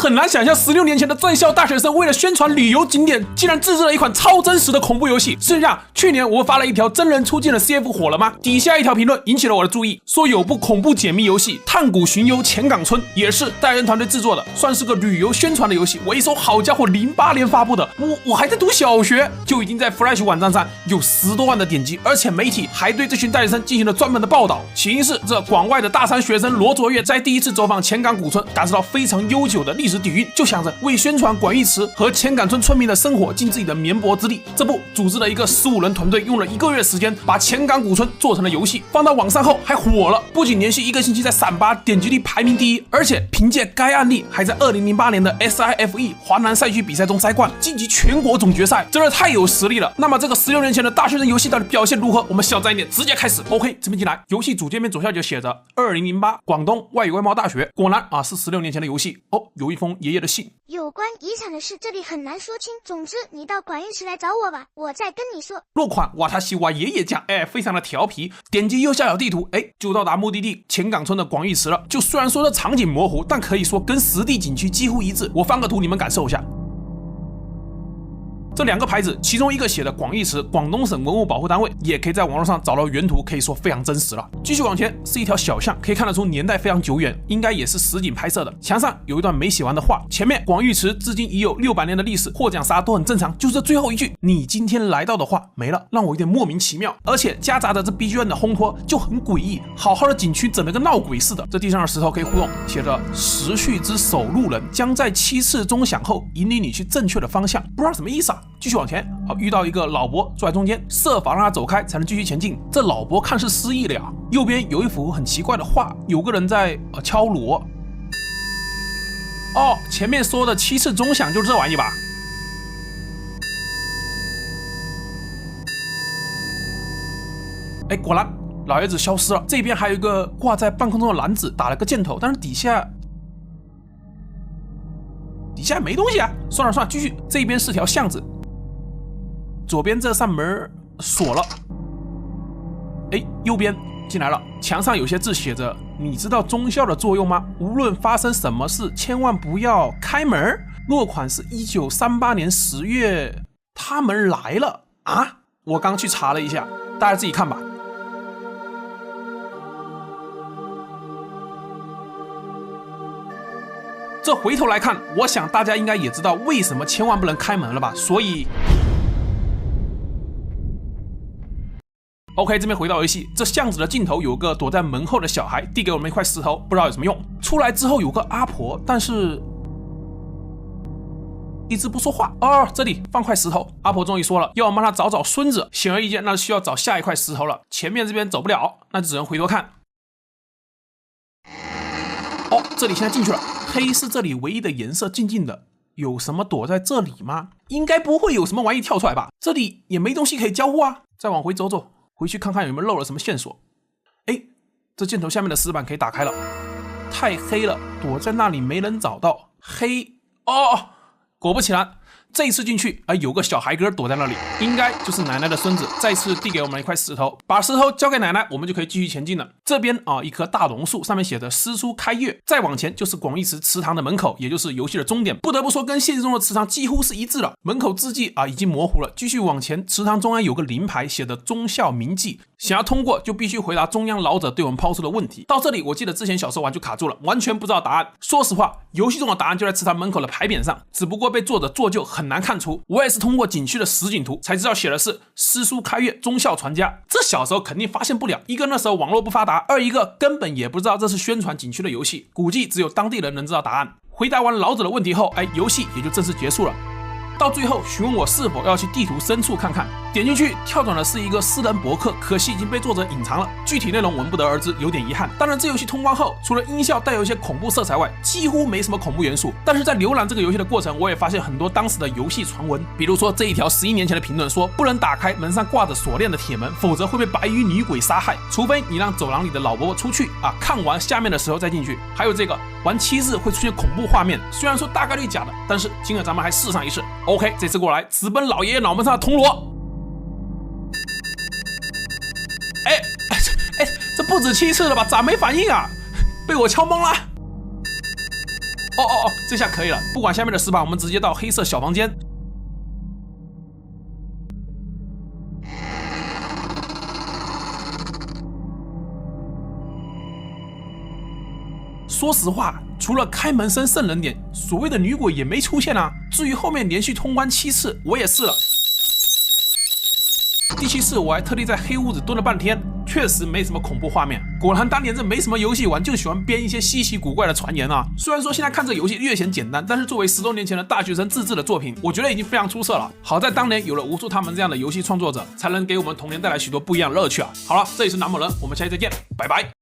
很难想象16年前的在校大学生为了宣传旅游景点，竟然自制了一款超真实的恐怖游戏。试一下，去年我们发了一条真人出镜的 CF 火了吗？底下一条评论引起了我的注意，说有部恐怖解密游戏《探谷寻幽前港村》，也是代人团队制作的，算是个旅游宣传的游戏。我一搜，好家伙，08年发布的，我还在读小学，就已经在 Flash 网站上有10多万的点击，而且媒体还对这群代理生进行了专门的报道。起因是这广外的大三学生罗卓越在第一次走访前港古村，感受到非常悠久的历史底蕴，就想着为宣传广义池和前港村村民的生活尽自己的绵薄之力。这不，组织了一个15人团队，用了1个月时间把前港古村做成了游戏，放到网上后还火了，不仅连续1个星期在388点击率排名第1，而且凭借该案例还在2008年的 SIFE 华南赛区比赛中摘冠，晋级全国总决赛，真的太有实力了。那么这个16年前的大学生游戏到底表现如何？我们小站一点，直接开始。OK， 这边进来，游戏主界面左下角写着2008广东外语外贸大学，果然是16年前的游戏哦。有一封爷爷的信，有关遗产的事这里很难说清，总之你到广义池来找我吧，我再跟你说。落款瓦塔西瓦爷爷酱，非常的调皮。点击右下角地图，就到达目的地前港村的广义池了。就虽然说这场景模糊，但可以说跟实地景区几乎一致。我翻个图，你们感受一下。这2个牌子，其中一个写的广义池广东省文物保护单位，也可以在网络上找到原图，可以说非常真实了。继续往前是一条小巷，可以看得出年代非常久远，应该也是实景拍摄的。墙上有一段没写完的话，前面广义池至今已有600年的历史，获奖啥都很正常，就是这最后一句你今天来到的话没了，让我有点莫名其妙，而且夹杂着这 BGM 的烘托就很诡异，好好的景区整得跟闹鬼似的。这地上的石头可以互动，写着时序之守路人将在7次钟响后引领你去正确的方向，不知道什么意思啊。继续往前，遇到一个老伯坐在中间，设法让他走开才能继续前进。这老伯看似失忆了呀。右边有一幅很奇怪的画，有个人在敲锣。前面说的7次钟响就是这玩意吧？果然老爷子消失了。这边还有一个挂在半空中的篮子，打了个箭头，但是底下没东西啊。算了，继续。这边是条巷子。左边这扇门锁了，右边进来了。墙上有些字写着：你知道忠孝的作用吗？无论发生什么事，千万不要开门。落款是1938年10月，他们来了啊！我刚去查了一下，大家自己看吧。这回头来看，我想大家应该也知道为什么千万不能开门了吧？所以OK， 这边回到游戏，这巷子的尽头有个躲在门后的小孩，递给我们一块石头，不知道有什么用。出来之后有个阿婆，但是一直不说话。这里放块石头，阿婆终于说了，要我们帮他找孙子。显而易见，那需要找下一块石头了。前面这边走不了，那就只能回头看。这里现在进去了，黑是这里唯一的颜色，静静的。有什么躲在这里吗？应该不会有什么玩意跳出来吧？这里也没东西可以交互啊。再往回走走。回去看看有没有漏了什么线索。这箭头下面的石板可以打开了。太黑了，躲在那里没人找到。黑果不其然，这一次进去有个小孩哥躲在那里，应该就是奶奶的孙子。再次递给我们一块石头，把石头交给奶奶，我们就可以继续前进了。这边一棵大榕树，上面写着诗书开月。再往前就是广义池池塘的门口，也就是游戏的终点。不得不说，跟现实中的池塘几乎是一致了。门口字迹已经模糊了。继续往前，池塘中央有个灵牌，写的忠孝铭记。想要通过，就必须回答中央老者对我们抛出的问题。到这里，我记得之前小时候玩就卡住了，完全不知道答案。说实话，游戏中的答案就在池塘门口的牌匾上，只不过被作者做旧，很难看出。我也是通过景区的实景图才知道写的是诗书开月，忠孝传家。这小时候肯定发现不了，一个那时候网络不发达，二一个根本也不知道这是宣传景区的游戏，估计只有当地人能知道答案。回答完老者的问题后，游戏也就正式结束了。到最后询问我是否要去地图深处看看，点进去跳转的是一个私人博客，可惜已经被作者隐藏了，具体内容闻不得而知，有点遗憾。当然这游戏通关后，除了音效带有一些恐怖色彩外，几乎没什么恐怖元素。但是在浏览这个游戏的过程，我也发现很多当时的游戏传闻，比如说这一条11年前的评论说，不能打开门上挂着锁链的铁门，否则会被白衣女鬼杀害，除非你让走廊里的老伯伯出去看完下面的时候再进去。还有这个玩7日会出现恐怖画面，虽然说大概率假的，但是今儿咱们还试上一试。OK， 这次过来直奔老爷爷脑门上的铜锣。这不止7次了吧？咋没反应啊？被我敲懵了。这下可以了。不管下面的事吧，我们直接到黑色小房间。说实话，除了开门声瘆人点，所谓的女鬼也没出现啊。至于后面连续通关7次，我也试了。第7次我还特地在黑屋子蹲了半天，确实没什么恐怖画面。果然当年这没什么游戏玩，就喜欢编一些稀奇古怪的传言啊。虽然说现在看这游戏略显简单，但是作为10多年前的大学生自制的作品，我觉得已经非常出色了。好在当年有了无数他们这样的游戏创作者，才能给我们童年带来许多不一样的乐趣啊。好了，这里是南某人，我们下期再见，拜拜。